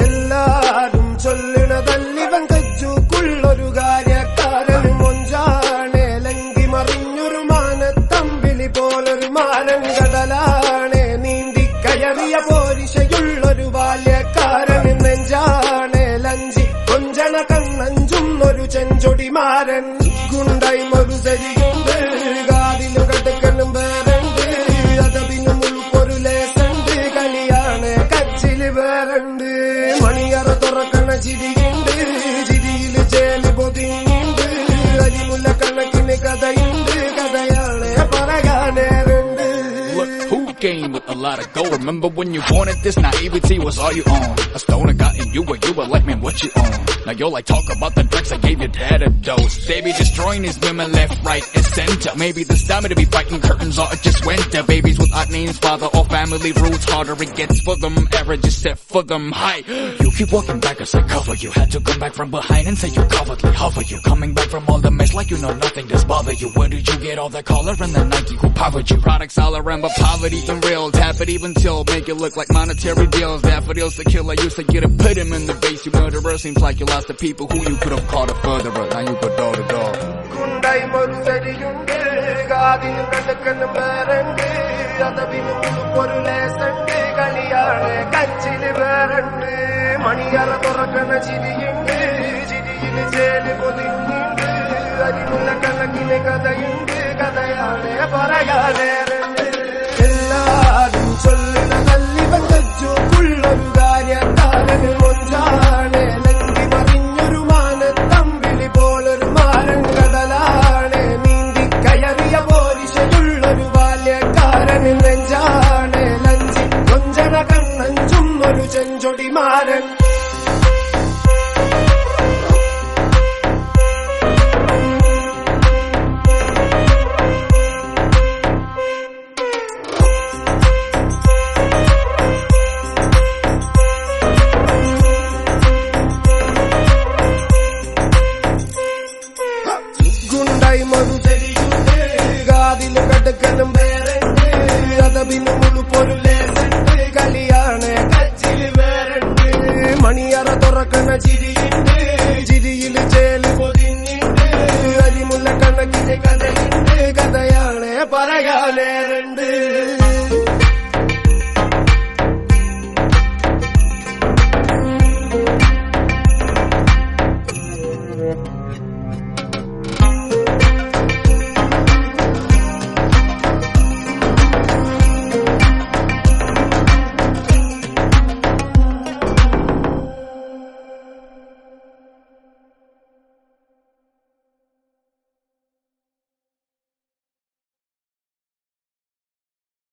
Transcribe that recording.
എല്ലാരും ചൊല്ലണതല്ലിവൻ കജ്ജുക്കുള്ളൊരു കാര്യക്കാരനും മൊഞ്ചാണേ ലങ്കി മറിഞ്ഞൊരു മാനത്തമ്പിളി പോലൊരു മാനൻ കടലാണേ നീന്തിക്കയറിയ പോരിശയുള്ളൊരു ബാല്യക്കാരന് നെഞ്ചാണേ ലഞ്ചി കൊഞ്ചണ കണ്ണഞ്ചുന്നൊരു ചെഞ്ചൊടിമാരൻ ഗുണ്ടായി ഒരു സരിയുണ്ട് കാതിലും കടുക്കനും വേറുണ്ട് അതവിനും ഉൾപ്പൊരു ലേസുണ്ട് കളിയാണ് കച്ചില് വേറുണ്ട് മണിയറ തുറക്കണ ചിരിയുണ്ട് ചിരിയില് ചേല് പൊതിഞ്ഞുണ്ട് അരിമുല്ല കണക്കിന് കഥയുണ്ട് കഥയാണ് പറയാനേറുണ്ട്. Game with a lot of gold. Remember when you wanted this naivety was all you own. A stoner got in you, but you were like, man, what you own? Now you're like, talk about the drugs I gave your dad a dose. Baby destroying these women left, right, and center. Maybe the time to be fighting curtains or it just went there. Babies with odd names, father or family roots. Harder it gets for them, average is set for them high. You keep walking back as I cover you. Had to come back from behind and say you coveredly hover you. Coming back from all the mess like you know nothing does bother you. Where did you get all that collar and the Nike who powered you? Products all around but poverty real, tap it even till make it look like monetary deals. Daffodils the killer used to get to put him in the base. You murderer seems like you lost the people who you could have called a furtherer. Now you go door to door. Gundai moru seriyunde gaadinu kadakanu verunde adavinu oru lesande kaliyane kachile verunde maniyara thorakana chiriyunde chiriyile jele podinunde arimulla kanakile kadayunde kadayane parayane എല്ലാരും ചൊല്ലണതല്ലിവൻ കജ്ജുക്കുള്ളൊരു കാര്യക്കാരന് മൊഞ്ചാണേ ലങ്കി മറിഞ്ഞൊരു മാനത്തമ്പിളി പോലൊരു മാരൻ കടലാണേ നീന്തിക്കയറിയ പോരിശയുള്ളൊരു ബാല്യക്കാരന് നെഞ്ചാണേ ലഞ്ചി കൊഞ്ചണ കണ്ണഞ്ചുന്നൊരു ചെഞ്ചൊടിമാരൻ മറു തെരിയുണ്ട് കാതിലും കടുക്കനും വേറുണ്ട് അതവിനും ഉൾപ്പൊരു ലേസുണ്ട് കളിയാണ് കച്ചില് വേറുണ്ട് മണിയറ തുറക്കണ ചിരിയുണ്ട് ചിരിയില് ചേല് പൊതിഞ്ഞുണ്ട് അരിമുല്ല കണക്കിന് കഥയുണ്ട് കഥയാണ് പറയാനേറുണ്ട്.